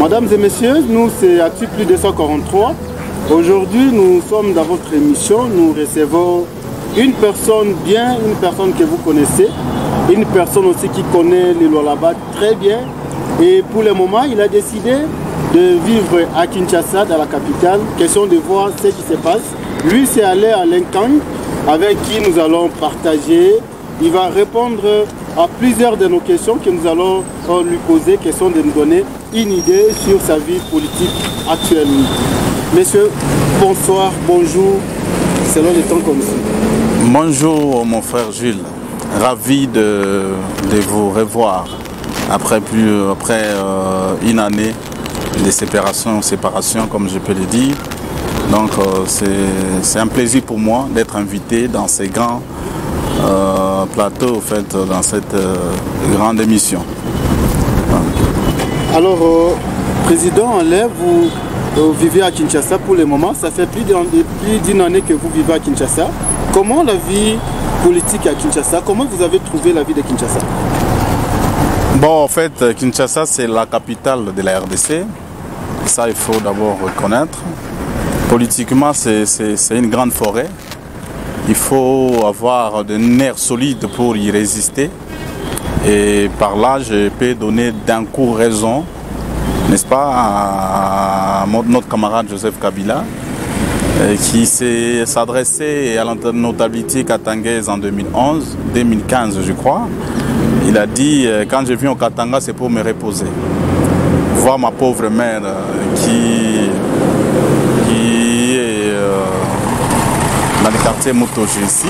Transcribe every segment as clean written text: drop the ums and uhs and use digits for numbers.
Mesdames et messieurs, nous c'est Actu Plus 243. Aujourd'hui, nous sommes dans votre émission. Nous recevons une personne bien, une personne que vous connaissez, une personne aussi qui connaît le Lualaba très bien. Et pour le moment, il a décidé de vivre à Kinshasa, dans la capitale. Question de voir ce qui se passe. Lui, c'est allé à Lincoln, avec qui nous allons partager. Il va répondre à plusieurs de nos questions que nous allons lui poser, question de nous donner une idée sur sa vie politique actuelle. Messieurs, bonsoir, bonjour, selon les temps comme ça. Bonjour mon frère Jules, ravi de vous revoir après une année de séparation comme je peux le dire. Donc c'est un plaisir pour moi d'être invité dans ces grands plateaux, en fait, dans cette grande émission. Alors, Président Alain, vous vivez à Kinshasa pour le moment. Ça fait plus d'une année que vous vivez à Kinshasa. Comment la vie politique à Kinshasa, comment vous avez trouvé la vie de Kinshasa? Bon, en fait, Kinshasa, c'est la capitale de la RDC. Ça, il faut d'abord reconnaître. Politiquement, c'est une grande forêt. Il faut avoir des nerfs solides pour y résister. Et par là, je peux donner d'un coup raison, n'est-ce pas, à notre camarade Joseph Kabila, qui s'est adressé à la notabilité katangaise en 2015, je crois. Il a dit, quand je viens au Katanga, c'est pour me reposer. Voir ma pauvre mère qui est dans le quartier Motoji ici.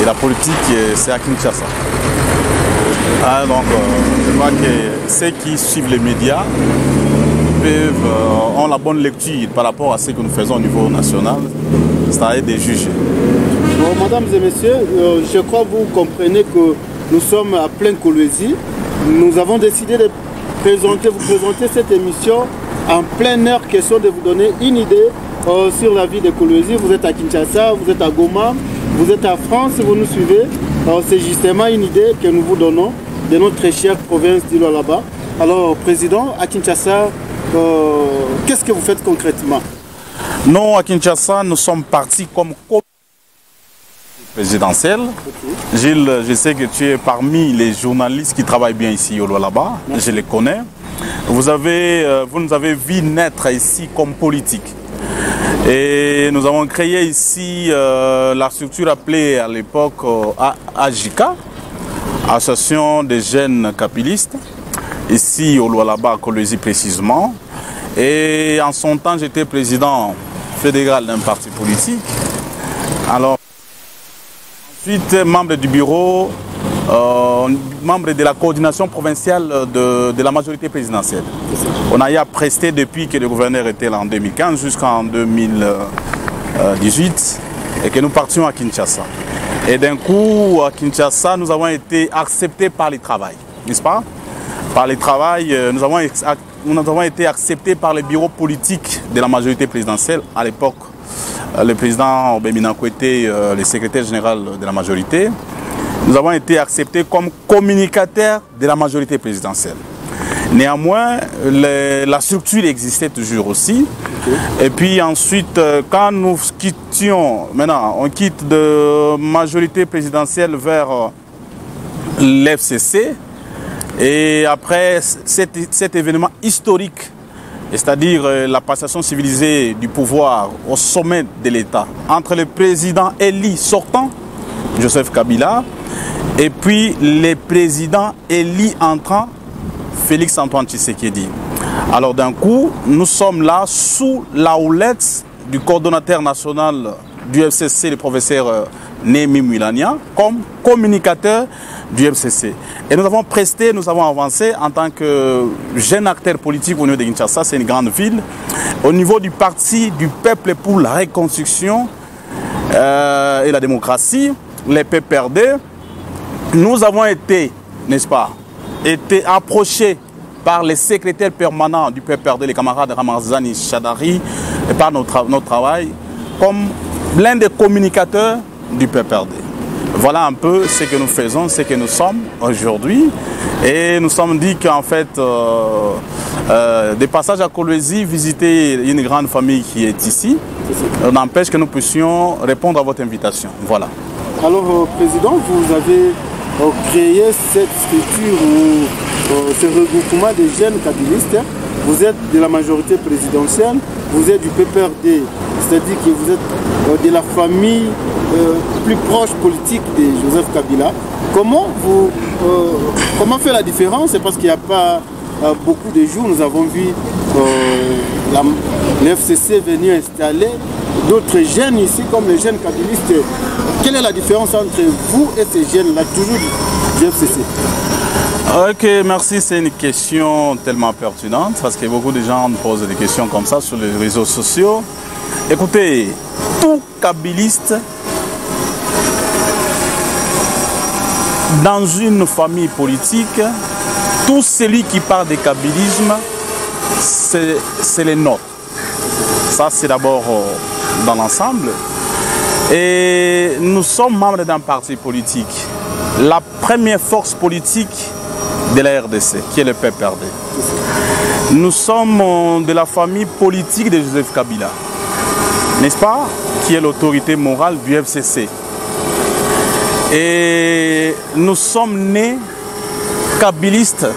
Et la politique, c'est à Kinshasa. Donc, je crois que ceux qui suivent les médias ont la bonne lecture par rapport à ce que nous faisons au niveau national, c'est-à-dire des juges. Bon, mesdames et messieurs, je crois que vous comprenez que nous sommes à plein Kolwezi. Nous avons décidé de vous présenter cette émission en plein air, question de vous donner une idée sur la vie de Kolwezi. Vous êtes à Kinshasa, vous êtes à Goma, vous êtes à France, vous nous suivez. C'est justement une idée que nous vous donnons de notre très chère province du Lualaba. Alors, Président, à Kinshasa, qu'est-ce que vous faites concrètement? Non, à Kinshasa, nous sommes partis comme présidentielle. Okay. Gilles, je sais que tu es parmi les journalistes qui travaillent bien ici au Lualaba. Je les connais. Vous nous avez vu naître ici comme politique. Et nous avons créé ici la structure appelée à l'époque AJICA, Association des jeunes capilistes, ici au Lualaba, à Kolwezi précisément. Et en son temps, j'étais président fédéral d'un parti politique. Alors, ensuite, membre du bureau, membre de la coordination provinciale de la majorité présidentielle. On a eu à prester depuis que le gouverneur était là en 2015 jusqu'en 2018 et que nous partions à Kinshasa. Et d'un coup, à Kinshasa, nous avons été acceptés par le travail, n'est-ce pas? Par le travail, nous avons été acceptés par le bureau politique de la majorité présidentielle. À l'époque, le président Obéminako était le secrétaire général de la majorité. Nous avons été acceptés comme communicateurs de la majorité présidentielle. Néanmoins, la structure existait toujours aussi. Okay. Et puis ensuite, quand nous quittions, maintenant, on quitte de majorité présidentielle vers l'FCC. Et après cet événement historique, c'est-à-dire la passation civilisée du pouvoir au sommet de l'État entre le président élu sortant, Joseph Kabila, et puis le président élu entrant, Félix Antoine Tshisekedi. Alors d'un coup, nous sommes là sous la houlette du coordonnateur national du FCC, le professeur Némi Milania, comme communicateur du FCC. Et nous avons presté, nous avons avancé en tant que jeune acteur politique au niveau de Kinshasa, c'est une grande ville. Au niveau du parti du peuple pour la reconstruction et la démocratie, les PPRD, nous avons été, n'est-ce pas, approchés par les secrétaires permanents du PPRD, les camarades Ramazani Chadari, et par notre travail, comme l'un des communicateurs du PPRD. Voilà un peu ce que nous faisons, ce que nous sommes aujourd'hui. Et nous sommes dit qu'en fait, des passages à Kolwezi, visiter une grande famille qui est ici, n'empêche que nous puissions répondre à votre invitation. Voilà. Alors, Président, vous avez créé cette structure ou ce regroupement des jeunes kabylistes. Vous êtes de la majorité présidentielle, vous êtes du PPRD, c'est-à-dire que vous êtes de la famille plus proche politique de Joseph Kabila. Comment faire la différence? C'est parce qu'il n'y a pas beaucoup de jours, nous avons vu l'FCC venir installer d'autres jeunes ici, comme les jeunes kabylistes. Quelle est la différence entre vous et ces jeunes-là, toujours du FCC? Ok, merci. C'est une question tellement pertinente parce que beaucoup de gens me posent des questions comme ça sur les réseaux sociaux. Écoutez, tout kabyliste dans une famille politique, tout celui qui parle de kabylisme, c'est les nôtres. Ça, c'est d'abord dans l'ensemble. Et nous sommes membres d'un parti politique. La première force politique de la RDC, qui est le PPRD. Nous sommes de la famille politique de Joseph Kabila, n'est-ce pas? Qui est l'autorité morale du FCC. Et nous sommes nés kabylistes,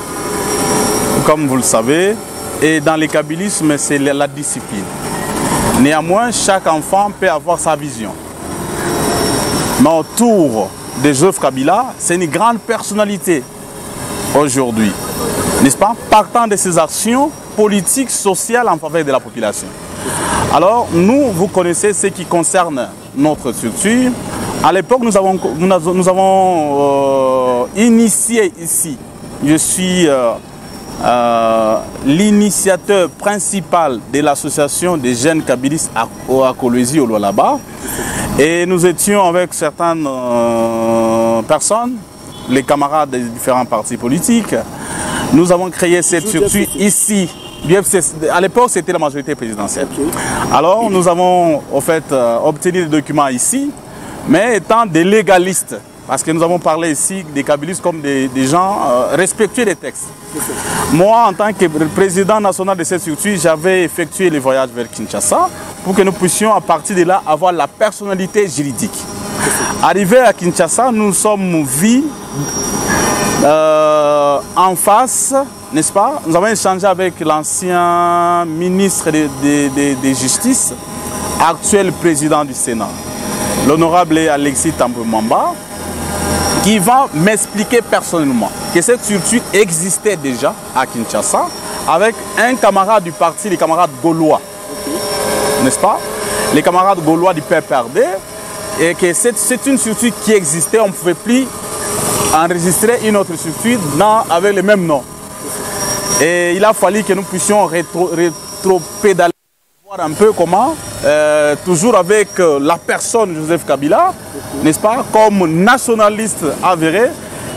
comme vous le savez, et dans le kabylisme, c'est la discipline. Néanmoins, chaque enfant peut avoir sa vision. Mais autour de Joseph Kabila, c'est une grande personnalité aujourd'hui, n'est-ce pas? Partant de ses actions politiques, sociales en faveur de la population. Alors, nous, vous connaissez ce qui concerne notre structure. À l'époque, nous avons initié ici, je suis l'initiateur principal de l'association des jeunes kabylistes à Kolwezi, au Lualaba. Et nous étions avec certaines personnes, les camarades des différents partis politiques. Nous avons créé cette structure ici. À l'époque, c'était la majorité présidentielle. Alors, nous avons en fait obtenu des documents ici, mais étant des légalistes, parce que nous avons parlé ici des kabylistes comme des gens respectueux des textes. Moi, en tant que président national de cette structure, j'avais effectué le voyage vers Kinshasa pour que nous puissions, à partir de là, avoir la personnalité juridique. Arrivé à Kinshasa, nous sommes vus en face, n'est-ce pas? Nous avons échangé avec l'ancien ministre de Justice, actuel président du Sénat, l'honorable Alexis Tambwe-Mwamba, qui va m'expliquer personnellement que cette structure existait déjà à Kinshasa avec un camarade du parti, les camarades gaulois, n'est-ce pas? Les camarades gaulois du PPRD, et que c'est une structure qui existait, on ne pouvait plus enregistrer une autre structure avec le même nom. Et il a fallu que nous puissions rétro-pédaler, voir un peu comment, toujours avec la personne Joseph Kabila, n'est-ce pas, comme nationaliste avéré,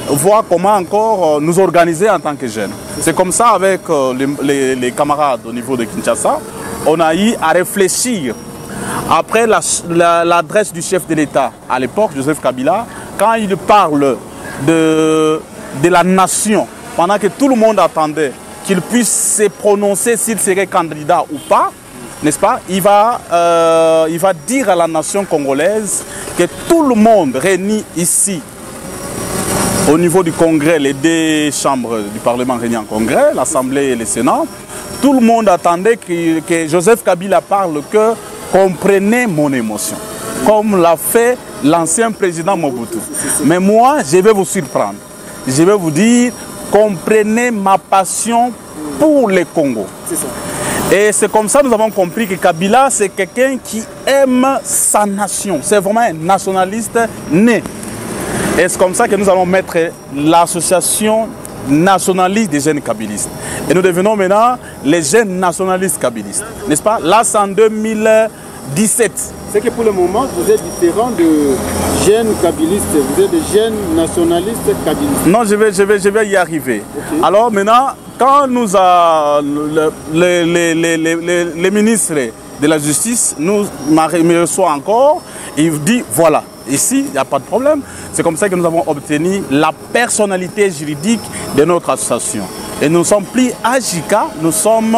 voir comment encore nous organiser en tant que jeunes. C'est comme ça avec les camarades au niveau de Kinshasa, on a eu à réfléchir. Après l'adresse du chef de l'État, à l'époque, Joseph Kabila, quand il parle de la nation, pendant que tout le monde attendait qu'il puisse se prononcer s'il serait candidat ou pas, n'est-ce pas? Il va dire à la nation congolaise que tout le monde réuni ici, au niveau du Congrès, les deux chambres du Parlement réunies en Congrès, l'Assemblée et le Sénat, tout le monde attendait que Joseph Kabila parle que comprenez mon émotion, comme l'a fait l'ancien président Mobutu. Mais moi, je vais vous surprendre. Je vais vous dire, comprenez ma passion pour le Congo. Et c'est comme ça que nous avons compris que Kabila, c'est quelqu'un qui aime sa nation. C'est vraiment un nationaliste né. Et c'est comme ça que nous allons mettre l'association nationaliste des jeunes kabylistes. Et nous devenons maintenant les jeunes nationalistes kabylistes. N'est-ce pas? Là, c'est en 2017. C'est que pour le moment, vous êtes différent de jeunes kabylistes. Vous êtes des jeunes nationalistes kabylistes. Non, je vais y arriver. Okay. Alors maintenant, quand nous les ministres de la Justice me reçoivent encore, il dit voilà, Ici, il n'y a pas de problème. C'est comme ça que nous avons obtenu la personnalité juridique de notre association. Et nous ne sommes plus AJK, nous sommes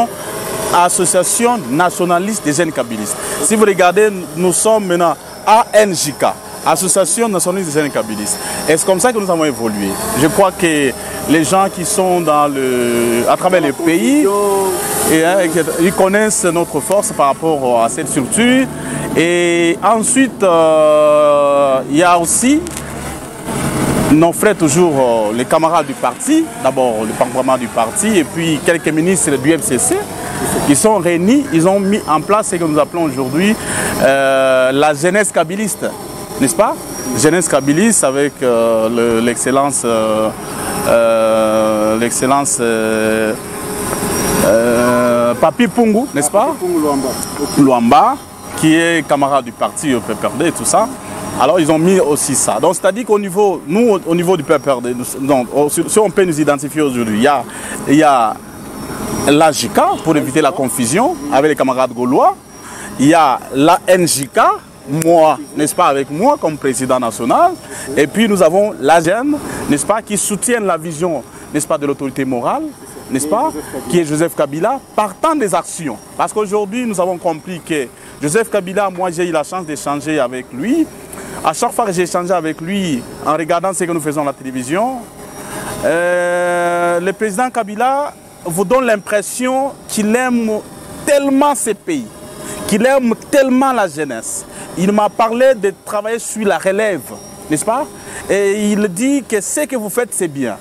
Association nationaliste des jeunes kabylistes. Si vous regardez, nous sommes maintenant ANJK, Association nationaliste des jeunes kabylistes. Et c'est comme ça que nous avons évolué. Je crois que les gens qui sont à travers le pays, ils connaissent notre force par rapport à cette structure. Et ensuite, il y a aussi nos frères, toujours les camarades du parti, d'abord le parlement du parti et puis quelques ministres du FCC qui sont réunis, ils ont mis en place ce que nous appelons aujourd'hui la jeunesse kabyliste, n'est-ce pas? Jeunesse kabyliste avec l'excellence Papi Pungu, n'est-ce pas? Luamba, qui est camarade du parti PPRD et tout ça. Alors ils ont mis aussi ça. Donc c'est-à-dire qu'au niveau, nous au niveau du PPRD, si on peut nous identifier aujourd'hui, il y a l'AJK pour éviter la confusion avec les camarades gaulois. Il y a la NJK, moi, n'est-ce pas, avec moi comme président national. Et puis nous avons l'AGEN, n'est-ce pas, qui soutient la vision, n'est-ce pas, de l'autorité morale, n'est-ce pas, qui est Joseph Kabila, partant des actions. Parce qu'aujourd'hui, nous avons compris que Joseph Kabila, moi j'ai eu la chance d'échanger avec lui. À chaque fois que j'ai échangé avec lui, en regardant ce que nous faisons à la télévision, le président Kabila vous donne l'impression qu'il aime tellement ce pays, qu'il aime tellement la jeunesse. Il m'a parlé de travailler sur la relève, n'est-ce pas? Et il dit que ce que vous faites, c'est bien,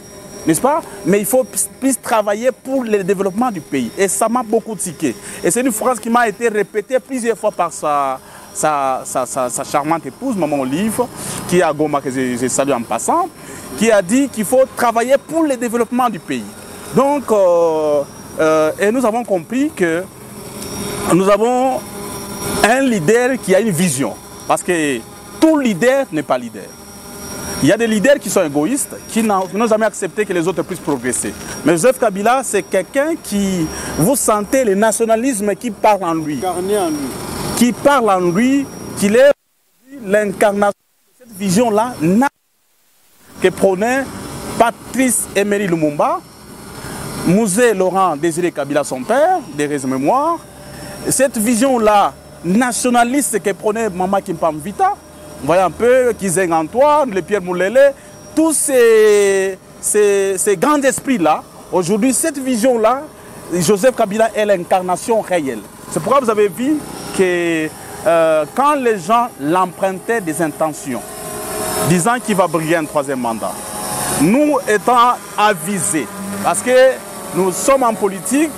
n'est-ce pas? Mais il faut plus travailler pour le développement du pays. Et ça m'a beaucoup tiqué. Et c'est une phrase qui m'a été répétée plusieurs fois par sa charmante épouse, Maman Olive, qui est à Goma, que je salue en passant, qui a dit qu'il faut travailler pour le développement du pays. Donc, et nous avons compris que nous avons un leader qui a une vision. Parce que tout leader n'est pas leader. Il y a des leaders qui sont égoïstes, qui n'ont jamais accepté que les autres puissent progresser. Mais Joseph Kabila, c'est quelqu'un qui, vous sentez le nationalisme qui parle en lui. Qui parle en lui, qu'il est l'incarnation de cette vision-là que prônait Patrice Emery Lumumba, Mouzé Laurent Désiré Kabila, son père, des raisons de mémoire. Cette vision-là, nationaliste que prônait Mama Kimpam Vita, vous voyez un peu, Kizeng Antoine, le Pierre Moulele, tous ces grands esprits-là, aujourd'hui, cette vision-là, Joseph Kabila est l'incarnation réelle. C'est pourquoi vous avez vu que quand les gens l'empruntaient des intentions, disant qu'il va briller un troisième mandat, nous étant avisés, parce que nous sommes en politique,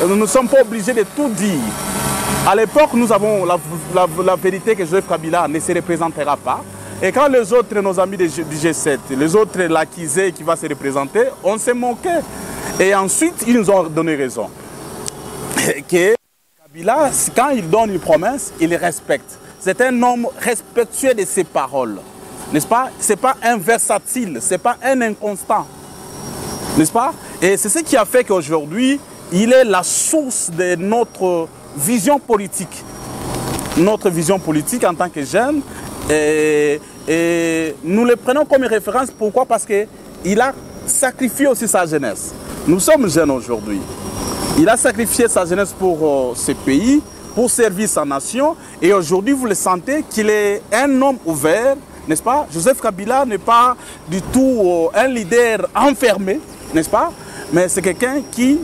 nous ne sommes pas obligés de tout dire. À l'époque, nous avons la vérité que Joseph Kabila ne se représentera pas. Et quand les autres, nos amis du G7, les autres l'accusaient qui va se représenter, on s'est moqué. Et ensuite, ils nous ont donné raison. Que Kabila, quand il donne une promesse, il respecte. C'est un homme respectueux de ses paroles. N'est-ce pas? Ce n'est pas un versatile, ce n'est pas un inconstant. N'est-ce pas? Et c'est ce qui a fait qu'aujourd'hui, il est la source de notre vision politique. Notre vision politique en tant que jeunes. Et nous le prenons comme référence. Pourquoi? Parce qu'il a sacrifié aussi sa jeunesse. Nous sommes jeunes aujourd'hui. Il a sacrifié sa jeunesse pour ce pays, pour servir sa nation. Et aujourd'hui, vous le sentez qu'il est un homme ouvert, n'est-ce pas? Joseph Kabila n'est pas du tout un leader enfermé, n'est-ce pas? Mais c'est quelqu'un qui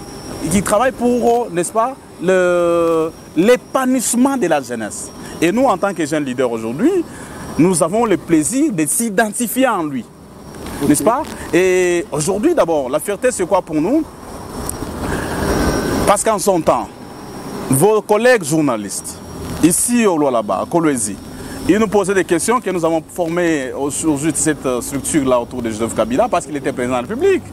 travaille pour, n'est-ce pas, l'épanouissement de la jeunesse. Et nous, en tant que jeunes leaders aujourd'hui, nous avons le plaisir de s'identifier en lui. Okay. N'est-ce pas? Et aujourd'hui, d'abord, la fierté, c'est quoi pour nous? Parce qu'en son temps, vos collègues journalistes, ici au Lualaba, à Kolwezi, ils nous posaient des questions que nous avons formées aujourd'hui de cette structure-là autour de Joseph Kabila parce qu'il était président de la République.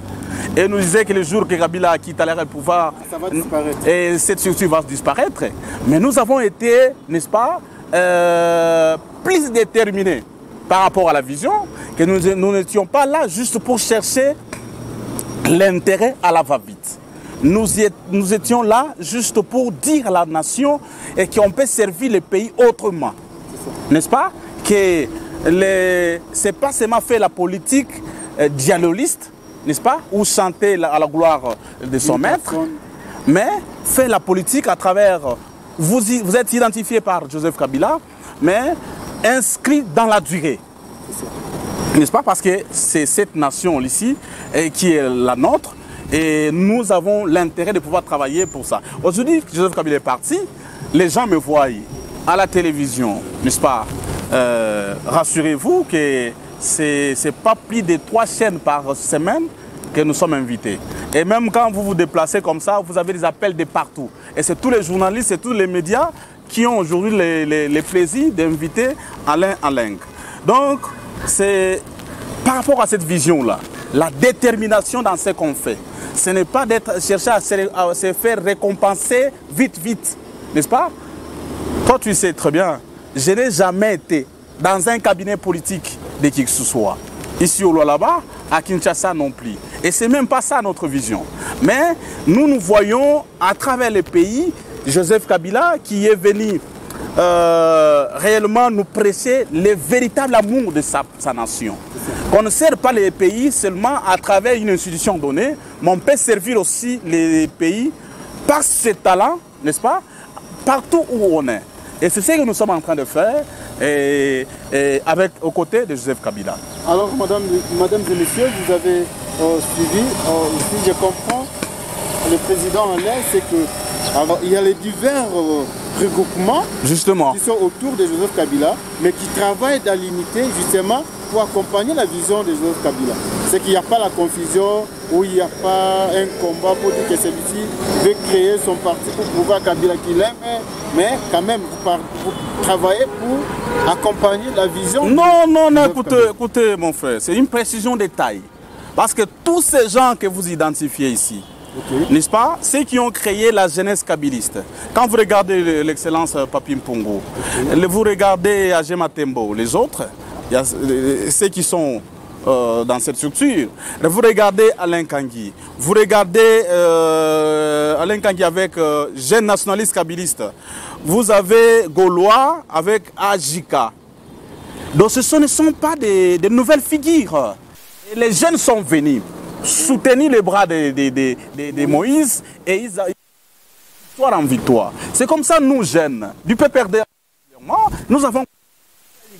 Et nous disait que le jour que Kabila quitte le pouvoir, ça va disparaître. Et cette structure va disparaître. Mais nous avons été, n'est-ce pas, plus déterminés par rapport à la vision, que nous n'étions pas là juste pour chercher l'intérêt à la va-vite. Nous étions là juste pour dire à la nation et qu'on peut servir le pays autrement. N'est-ce pas? Que c'est pas seulement faire la politique dialogiste, n'est-ce pas, ou chanter à la gloire de son maître, mais faire la politique à travers, vous êtes identifié par Joseph Kabila, mais inscrit dans la durée. N'est-ce pas? Parce que c'est cette nation ici qui est la nôtre et nous avons l'intérêt de pouvoir travailler pour ça. Aujourd'hui, Joseph Kabila est parti, les gens me voient à la télévision, n'est-ce pas? Rassurez-vous que c'est pas plus de 3 chaînes par semaine que nous sommes invités. Et même quand vous vous déplacez comme ça, vous avez des appels de partout. Et c'est tous les journalistes et tous les médias qui ont aujourd'hui les plaisirs d'inviter Alain Alengue. Donc, c'est par rapport à cette vision-là, la détermination dans ce qu'on fait. Ce n'est pas d'être chercher à se faire récompenser vite, n'est-ce pas? Toi, tu sais très bien, je n'ai jamais été dans un cabinet politique de qui que ce soit. Ici au Lualaba, à Kinshasa non plus. Et ce n'est même pas ça notre vision. Mais nous voyons à travers les pays Joseph Kabila qui est venu réellement nous prêcher le véritable amour de sa nation. On ne sert pas les pays seulement à travers une institution donnée, mais on peut servir aussi les pays par ses talents, n'est-ce pas, partout où on est. Et c'est ce que nous sommes en train de faire aux côtés de Joseph Kabila. Alors, mesdames et messieurs, vous avez suivi, si je comprends, le président en l'air, c'est que alors, il y a les divers regroupements justement qui sont autour de Joseph Kabila, mais qui travaillent dans l'unité justement pour accompagner la vision de Joseph Kabila. C'est qu'il n'y a pas la confusion, où il n'y a pas un combat pour dire que celui-ci veut créer son parti pour pouvoir Kabila qu'il aime, mais quand même vous travaillez pour accompagner la vision. Non, écoutez mon frère, c'est une précision de taille. Parce que tous ces gens que vous identifiez ici, n'est-ce pas, ceux qui ont créé la jeunesse kabiliste. Quand vous regardez l'excellence Papi Mpongo, vous regardez Agema Tembo, les autres, il y a ceux qui sont dans cette structure. Vous regardez Alain Kangui, vous regardez Alain Kangui avec Jeunes Nationalistes Kabilistes. Vous avez Gaulois avec Ajika. Donc ce ne sont pas des nouvelles figures. Et les jeunes sont venus soutenir les bras de Moïse et ils ont victoire en victoire. C'est comme ça nous jeunes du PPRD, nous avons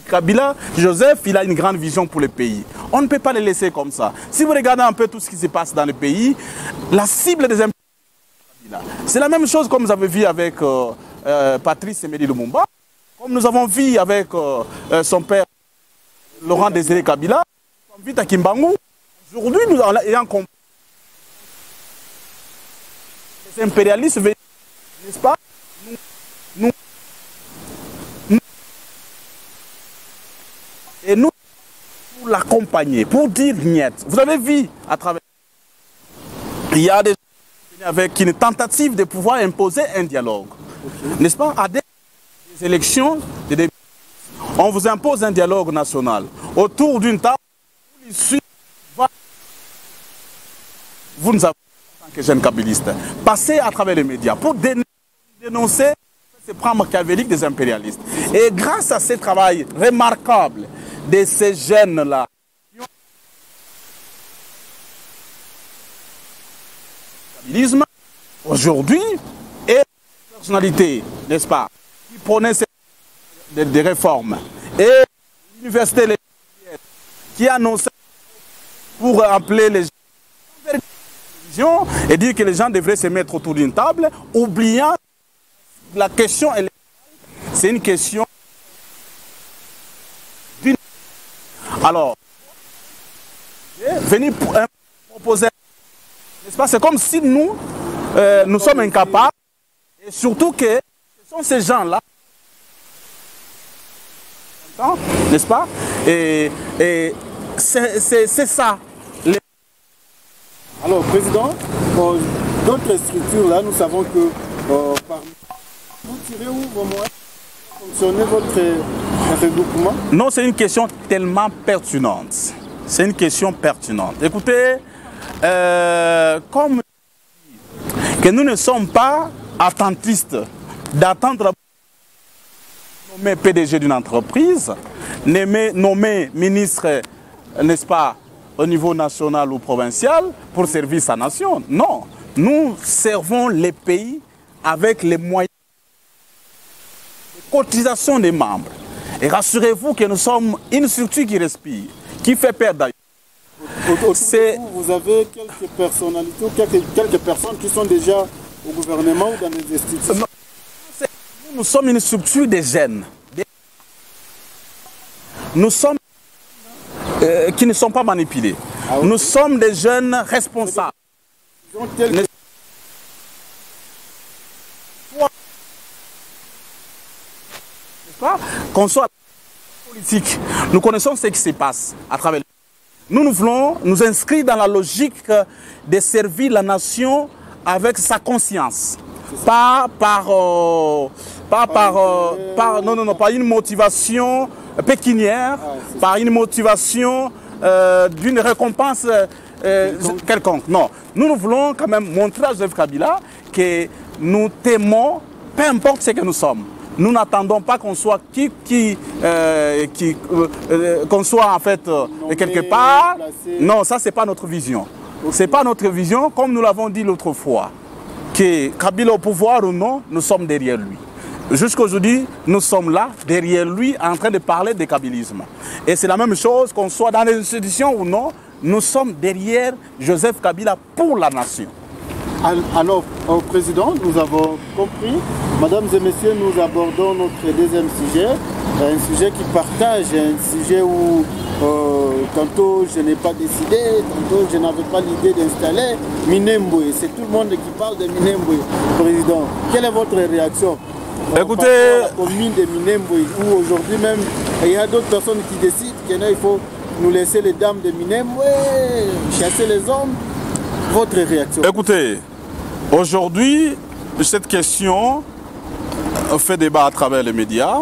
Kabila, Joseph, il a une grande vision pour le pays. On ne peut pas les laisser comme ça. Si vous regardez un peu tout ce qui se passe dans le pays, la cible des impôts, c'est la même chose comme vous avez vu avec Patrice Emery Lumumba, comme nous avons vu avec son père Laurent Désiré Kabila, comme vite à Kimbangu. Aujourd'hui, nous ayons compris les impérialistes, n'est-ce pas, et nous, pour l'accompagner, pour dire niet. Vous avez vu à travers. Il y a des gens avec une tentative de pouvoir imposer un dialogue. N'est-ce pas? À des élections, on vous impose un dialogue national. Autour d'une table, vous nous avez, en tant que jeunes kabylistes, passé à travers les médias pour dénoncer ces plans machiavéliques des impérialistes. Et grâce à ce travail remarquable de ces jeunes-là, aujourd'hui, et la personnalité, n'est-ce pas, qui prenait des réformes, et l'université qui annonçait pour appeler les gens et dire que les gens devraient se mettre autour d'une table, oubliant la question, c'est une question. Alors, venir proposer, n'est-ce pas, c'est comme si nous, nous sommes incapables, et surtout que ce sont ces gens-là, n'est-ce pas, et c'est ça. Alors, Président, d'autres structures-là, nous savons que parmi vous tirez où vraiment fonctionner votre regroupement? Non, c'est une question tellement pertinente. C'est une question pertinente. Écoutez, comme que nous ne sommes pas attentistes d'attendre nommé PDG d'une entreprise, nommé ministre, n'est-ce pas, au niveau national ou provincial pour servir sa nation. Non, nous servons les pays avec les moyens de cotisation des membres. Et rassurez-vous que nous sommes une structure qui respire, qui fait peur d'ailleurs. Vous avez quelques personnalités ou quelques personnes qui sont déjà au gouvernement ou dans les institutions. Non, nous sommes une structure des jeunes. Nous sommes qui ne sont pas manipulés. Ah, okay. Nous sommes des jeunes responsables. Qu'on soit politique, nous connaissons ce qui se passe à travers. Nous voulons nous inscrire dans la logique de servir la nation avec sa conscience, pas par une motivation pécuniaire, par une motivation d'une récompense quelconque. Non, nous voulons quand même montrer à Joseph Kabila que nous t'aimons, peu importe ce que nous sommes. Nous n'attendons pas qu'on soit qu'on soit en fait quelque part. Non, ça c'est pas notre vision. C'est pas notre vision, comme nous l'avons dit l'autre fois, que Kabila au pouvoir ou non, nous sommes derrière lui. Jusqu'aujourd'hui, nous sommes là, derrière lui, en train de parler de kabylisme. Et c'est la même chose, qu'on soit dans les institutions ou non, nous sommes derrière Joseph Kabila pour la nation. Alors, au Président, nous avons compris. Mesdames et messieurs, nous abordons notre deuxième sujet. Un sujet qui partage, un sujet où tantôt je n'ai pas décidé, tantôt je n'avais pas l'idée d'installer Minembwe. C'est tout le monde qui parle de Minembwe. Président, quelle est votre réaction? Écoutez, la commune de Minembwe, où aujourd'hui même, il y a d'autres personnes qui décident qu'il faut nous laisser les dames de Minembwe, chasser les hommes. Votre réaction? Écoutez, aujourd'hui, cette question fait débat à travers les médias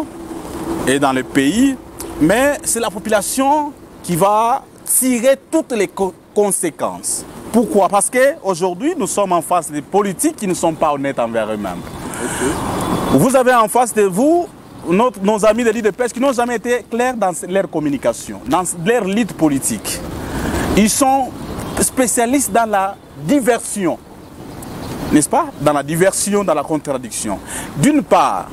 et dans les pays, mais c'est la population qui va tirer toutes les conséquences. Pourquoi? Parce qu'aujourd'hui, nous sommes en face des politiques qui ne sont pas honnêtes envers eux-mêmes. Okay. Vous avez en face de vous nos amis de l'IDPS qui n'ont jamais été clairs dans leur communication, dans leur lead politique. Ils sont spécialistes dans la diversion, n'est-ce pas? Dans la diversion, dans la contradiction. D'une part,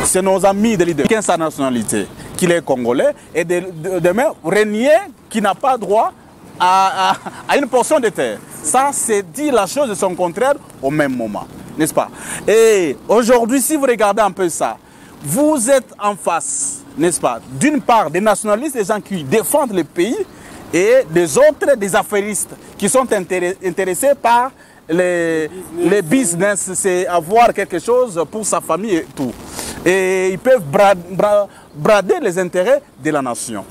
c'est nos amis de l'IDPS qui ont sa nationalité, qu'il est congolais, et demain, régner qui n'a pas droit à une portion de terre. Ça, c'est dire la chose de son contraire au même moment, n'est-ce pas? Et aujourd'hui, si vous regardez un peu ça, vous êtes en face, n'est-ce pas, d'une part des nationalistes, des gens qui défendent le pays, et des autres, des affairistes qui sont intéressés par les business, c'est avoir quelque chose pour sa famille et tout. Et ils peuvent brader les intérêts de la nation.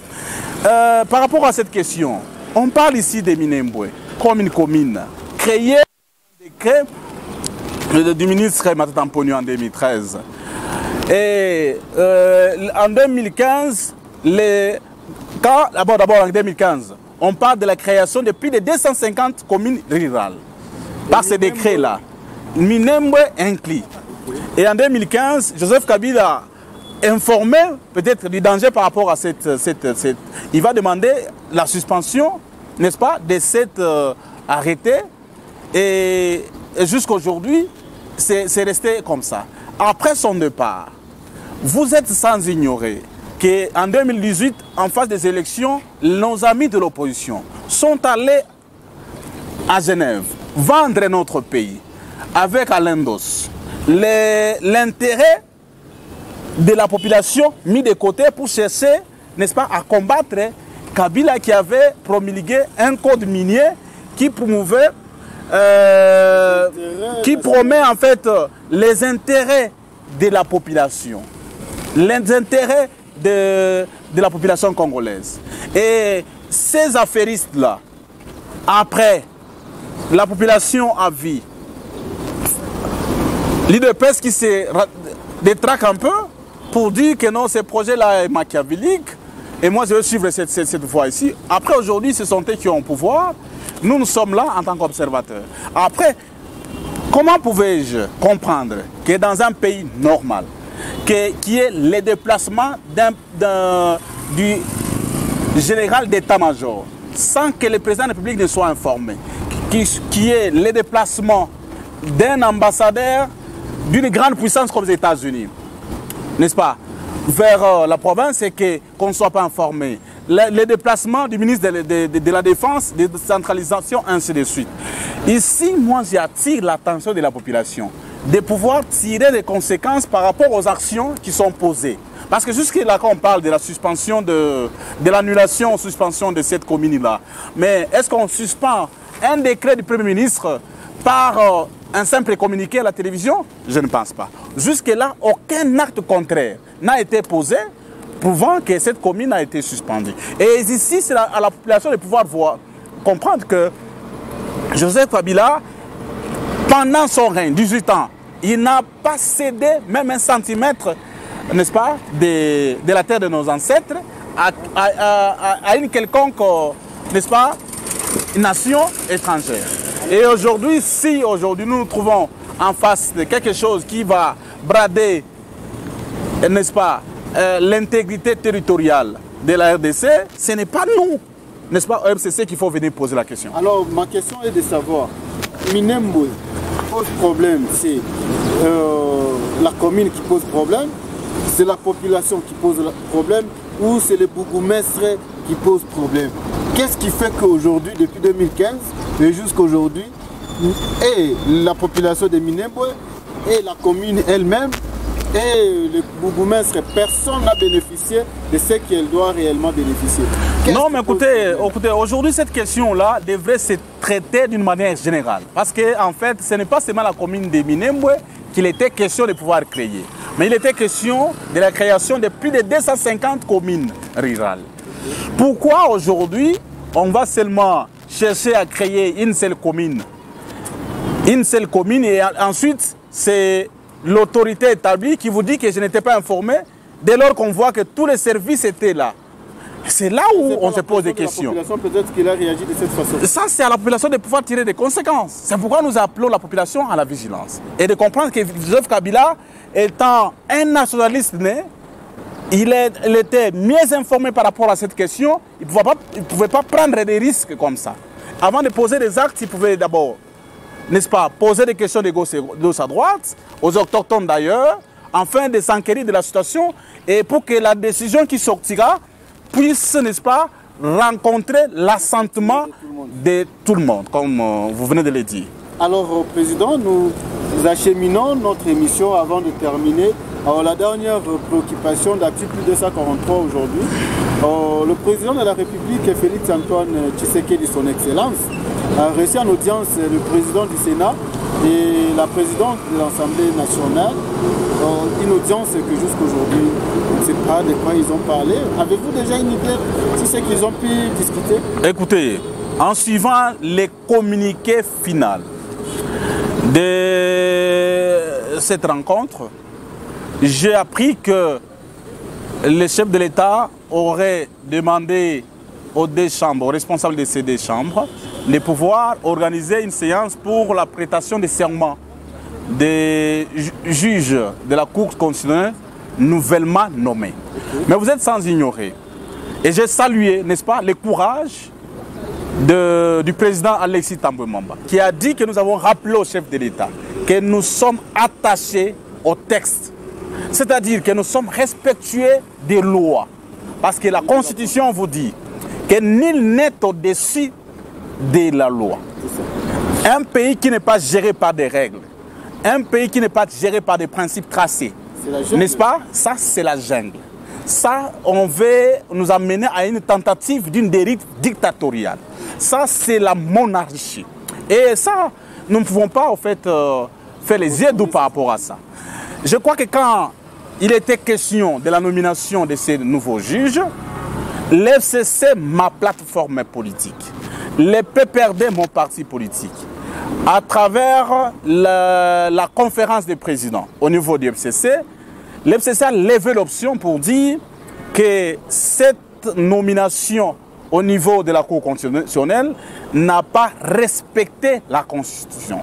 Par rapport à cette question, on parle ici de Minembwe comme une commune créée par un décret du ministre Matata Mponyo en 2013. Et en 2015, d'abord en 2015, on parle de la création de plus de 250 communes rurales. Par ce décret-là, Minembwe inclus. Et en 2015, Joseph Kabila informé peut-être du danger par rapport à cette... Il va demander la suspension, n'est-ce pas, de cet arrêté. Et jusqu'à aujourd'hui, c'est resté comme ça. Après son départ, vous êtes sans ignorer qu'en 2018, en face des élections, nos amis de l'opposition sont allés à Genève vendre notre pays avec Alain Dos. L'intérêt de la population mis de côté pour chercher, n'est-ce pas, à combattre Kabila qui avait promulgué un code minier qui promouvait, qui promet en fait les intérêts de la population, les intérêts de la population congolaise. Et ces affairistes-là, après, la population a vu l'IDPS qui se détraque un peu pour dire que non, ce projet-là est machiavélique. Et moi, je vais suivre cette voie ici. Après, aujourd'hui, ce sont eux qui ont le pouvoir. Nous sommes là en tant qu'observateurs. Après, comment pouvais-je comprendre que dans un pays normal, qui est le déplacement du général d'état-major, sans que le président de la République ne soit informé, qui est le déplacement d'un ambassadeur d'une grande puissance comme les États-Unis, n'est-ce pas, vers la province, et qu'on ne soit pas informé. Le déplacement du ministre de la Défense, de décentralisation, ainsi de suite. Ici, moi, j'attire l'attention de la population de pouvoir tirer des conséquences par rapport aux actions qui sont posées. Parce que jusque-là, quand on parle de la suspension, de l'annulation ou suspension de cette commune-là, mais est-ce qu'on suspend un décret du Premier ministre par un simple communiqué à la télévision? Je ne pense pas. Jusque-là, aucun acte contraire n'a été posé prouvant que cette commune a été suspendue. Et ici, c'est à la population de pouvoir comprendre que Joseph Kabila, pendant son règne, 18 ans, il n'a pas cédé même un centimètre, n'est-ce pas, de la terre de nos ancêtres à une quelconque, n'est-ce pas, nation étrangère. Et aujourd'hui, si aujourd'hui nous nous trouvons en face de quelque chose qui va brader, n'est-ce pas, l'intégrité territoriale de la RDC, ce n'est pas nous, n'est-ce pas, au MCC, qu'il faut venir poser la question. Alors, ma question est de savoir, Minembwe pose problème, c'est la commune qui pose problème, c'est la population qui pose problème, ou c'est le bourgmestre qui pose problème? Qu'est-ce qui fait qu'aujourd'hui, depuis 2015 et jusqu'à aujourd'hui, et la population de Minembwe et la commune elle-même et le bourgmestre, personne n'a bénéficié de ce qu'elle doit réellement bénéficier? Non, mais écoutez, aujourd'hui, cette question-là devrait se traiter d'une manière générale. Parce qu'en fait, ce n'est pas seulement la commune de Minembwe qu'il était question de pouvoir créer. Mais il était question de la création de plus de 250 communes rurales. Pourquoi aujourd'hui, on va seulement chercher à créer une seule commune? Une seule commune, et ensuite, c'est l'autorité établie qui vous dit que je n'étais pas informé dès lors qu'on voit que tous les services étaient là. C'est là où on se pose des questions. Peut-être qu'il a réagi de cette façon. Ça, c'est à la population de pouvoir tirer des conséquences. C'est pourquoi nous appelons la population à la vigilance. Et de comprendre que Joseph Kabila, étant un nationaliste né, il était mieux informé par rapport à cette question. Il ne pouvait pas prendre des risques comme ça. Avant de poser des actes, il pouvait d'abord, n'est-ce pas, poser des questions de gauche à droite, aux autochtones d'ailleurs, afin de s'enquérir de la situation et pour que la décision qui sortira puisse, n'est-ce pas, rencontrer l'assentiment de tout le monde, comme vous venez de le dire. Alors, Président, nous acheminons notre émission avant de terminer. Alors, la dernière préoccupation d'article 243 aujourd'hui, le président de la République, Félix Antoine Tshisekedi, son Excellence, a reçu en audience le président du Sénat et la présidente de l'Assemblée nationale. Une audience que jusqu'aujourd'hui, on ne sait pas de quoi ils ont parlé. Avez-vous déjà une idée sur ce qu'ils ont pu discuter? Écoutez, en suivant les communiqués finaux de cette rencontre, j'ai appris que le chef de l'État aurait demandé aux deux chambres, aux responsables de ces deux chambres, de pouvoir organiser une séance pour la prestation de serment des juges de la Cour constitutionnelle nouvellement nommés. Mais vous êtes sans ignorer. Et j'ai salué, n'est-ce pas, le courage du président Alexis Thambwe Mwamba, qui a dit que nous avons rappelé au chef de l'État que nous sommes attachés au texte. C'est-à-dire que nous sommes respectueux des lois. Parce que la Constitution vous dit que nul n'est au-dessus de la loi. Un pays qui n'est pas géré par des règles, un pays qui n'est pas géré par des principes tracés, n'est-ce pas? Ça, c'est la jungle. Ça, on veut nous amener à une tentative d'une dérive dictatoriale. Ça, c'est la monarchie. Et ça, nous ne pouvons pas, en fait, faire les yeux doux par rapport à ça. Je crois que quand il était question de la nomination de ces nouveaux juges, l'FCC, ma plateforme politique, les PPRD, mon parti politique, à travers la conférence des présidents au niveau du FCC, l'FCC a levé l'option pour dire que cette nomination au niveau de la Cour constitutionnelle n'a pas respecté la Constitution.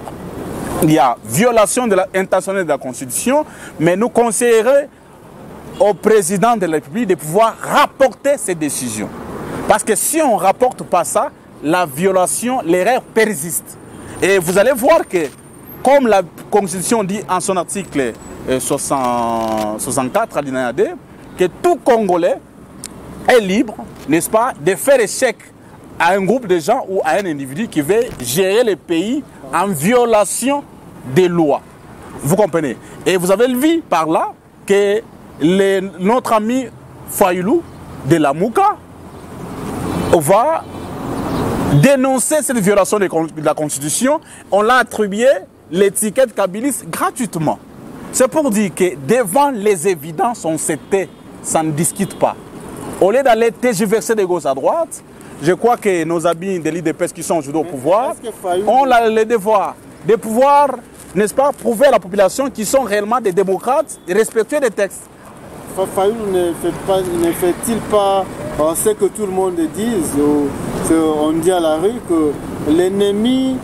il y a violation intentionnelle de la Constitution, mais nous conseillerions au président de la République de pouvoir rapporter ces décisions. Parce que si on ne rapporte pas ça, la violation, l'erreur persiste. Et vous allez voir que, comme la Constitution dit en son article 64, alinéa 2, que tout Congolais est libre, n'est-ce pas, de faire échec à un groupe de gens ou à un individu qui veut gérer le pays en violation des lois. Vous comprenez? Et vous avez vu par là que notre ami Fayulu de la Mouka va dénoncer cette violation de la Constitution. On l'a attribué l'étiquette kabiliste gratuitement. C'est pour dire que devant les évidences, on s'était, ça ne discute pas. Au lieu d'aller tergiverser de gauche à droite, je crois que nos amis de l'IDPS qui sont aujourd'hui au pouvoir ont le devoir de pouvoir, n'est-ce pas, prouver à la population qu'ils sont réellement des démocrates et respectueux des textes. Fayulu ne fait-il pas ce que tout le monde dit, on dit à la rue que l'ennemi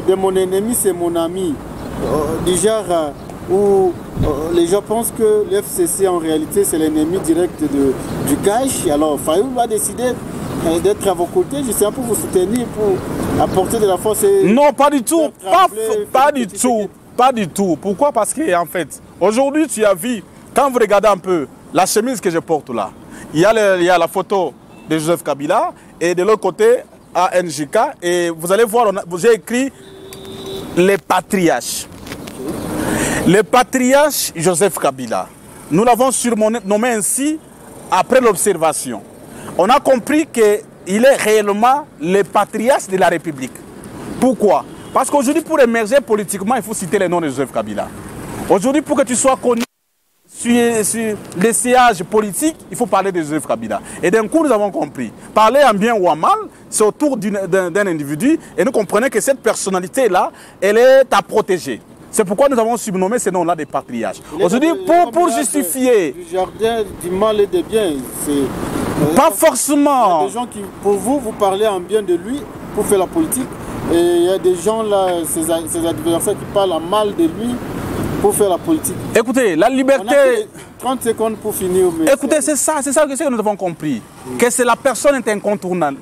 de mon ennemi c'est mon ami, du genre où les gens pensent que l'FCC en réalité c'est l'ennemi direct du cash. Alors Fayulu va décider d'être à vos côtés, je sais, pour vous soutenir, pour apporter de la force. Non, pas du tout, pas du tout, pas du tout. Pourquoi? Parce que en fait, aujourd'hui tu as vu, quand vous regardez un peu la chemise que je porte là, il y a la photo de Joseph Kabila et de l'autre côté ANJK, et vous allez voir, j'ai écrit les patriarches. Le patriarche Joseph Kabila, nous l'avons surnommé ainsi après l'observation. On a compris qu'il est réellement le patriarche de la République. Pourquoi? Parce qu'aujourd'hui, pour émerger politiquement, il faut citer le nom de Joseph Kabila. Aujourd'hui, pour que tu sois connu sur les sièges politiques, il faut parler de Joseph Kabila. Et d'un coup, nous avons compris. Parler en bien ou en mal, c'est autour d'un individu. Et nous comprenons que cette personnalité-là, elle est à protéger. C'est pourquoi nous avons surnommé ce nom-là des patriarches. Aujourd'hui, pour justifier... Du jardin, du mal et des biens, c'est... Pas forcément. Il y a des gens qui, pour vous parlez en bien de lui pour faire la politique. Et il y a des gens là, ses adversaires qui parlent en mal de lui pour faire la politique. Écoutez, la liberté... On a 30 secondes pour finir. Écoutez, c'est ça que nous avons compris. Oui. Que c'est la personne est incontournable.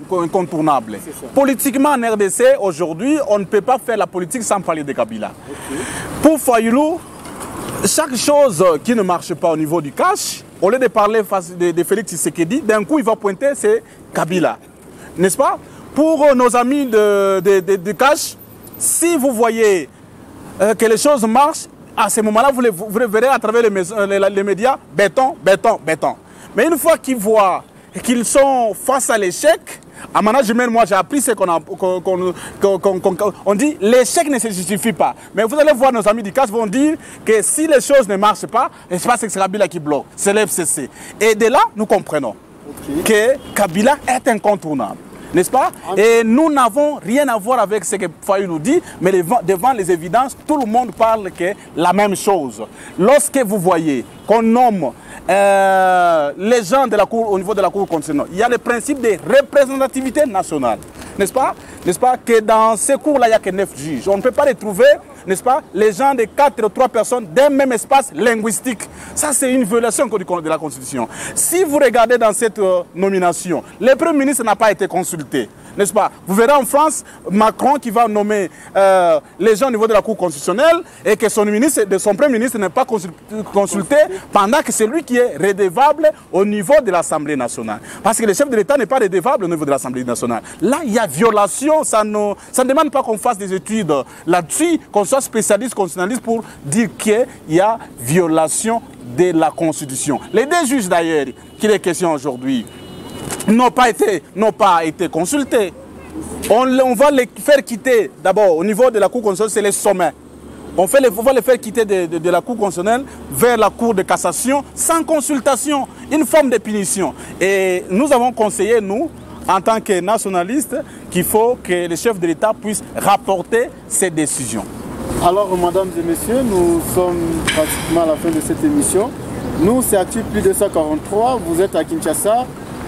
Politiquement en RDC, aujourd'hui, on ne peut pas faire la politique sans parler de Kabila. Okay. Pour Fayulu, chaque chose qui ne marche pas au niveau du cash, au lieu de parler de Félix Tshisekedi, d'un coup, il va pointer, c'est Kabila. N'est-ce pas? Pour nos amis de cash, si vous voyez que les choses marchent, à ce moment-là, vous le verrez à travers les médias, béton, béton, béton. Mais une fois qu'ils voient qu'ils sont face à l'échec, en management, moi j'ai appris ce qu'on dit, l'échec ne se justifie pas. Mais vous allez voir, nos amis du cash vont dire que si les choses ne marchent pas, c'est pas que c'est Kabila qui bloque, c'est l'FCC. Et de là, nous comprenons que Kabila est incontournable. N'est-ce pas? Et nous n'avons rien à voir avec ce que Fayulu nous dit, mais devant les évidences, tout le monde parle que la même chose. Lorsque vous voyez qu'on nomme les gens de la Cour, au niveau de la Cour constitutionnelle, il y a le principe de représentativité nationale. N'est-ce pas? N'est-ce pas que dans ces cours-là, il n'y a que 9 juges. On ne peut pas les trouver, n'est-ce pas, les gens de 4 ou 3 personnes d'un même espace linguistique. Ça, c'est une violation de la Constitution. Si vous regardez dans cette nomination, le Premier ministre n'a pas été consulté. N'est-ce pas? Vous verrez en France, Macron qui va nommer les gens au niveau de la Cour constitutionnelle et que son Premier ministre n'est pas consulté pendant que c'est lui qui est redevable au niveau de l'Assemblée nationale. Parce que le chef de l'État n'est pas redevable au niveau de l'Assemblée nationale. Là, il y a violation, ça ne demande pas qu'on fasse des études là-dessus, qu'on soit spécialiste, constitutionnaliste pour dire qu'il y a violation de la Constitution. Les deux juges d'ailleurs, qu'il est question aujourd'hui, n'ont pas été consultés. On va les faire quitter, d'abord, au niveau de la Cour constitutionnelle, c'est les sommets. On va les faire quitter de la Cour constitutionnelle vers la Cour de cassation sans consultation, une forme de punition. Et nous avons conseillé, nous, en tant que nationalistes, qu'il faut que le chef de l'État puisse rapporter ses décisions. Alors, mesdames et messieurs, nous sommes pratiquement à la fin de cette émission. Nous, c'est Actu Plus 243, vous êtes à Kinshasa,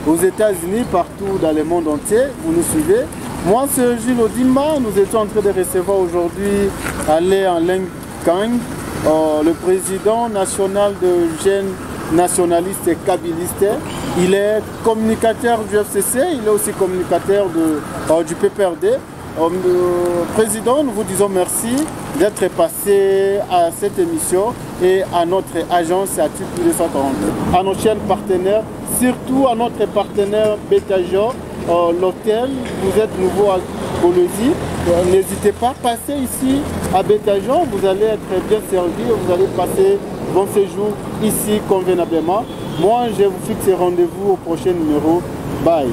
aux États-Unis, partout dans le monde entier, vous nous suivez. Moi, c'est Gilles Odimba. Nous étions en train de recevoir aujourd'hui Alain Kang, le président national de jeunes nationalistes et kabylistes. Il est communicateur du FCC, il est aussi communicateur du PPRD. Président, nous vous disons merci d'être passé à cette émission et à notre agence ATUC 240, à nos chaînes partenaires, surtout à notre partenaire Betajo, l'hôtel. Vous êtes nouveau à Bolezi, n'hésitez pas à passer ici à Betajo, vous allez être bien servi, vous allez passer bon séjour ici convenablement. Moi, je vous fixe rendez-vous au prochain numéro. Bye.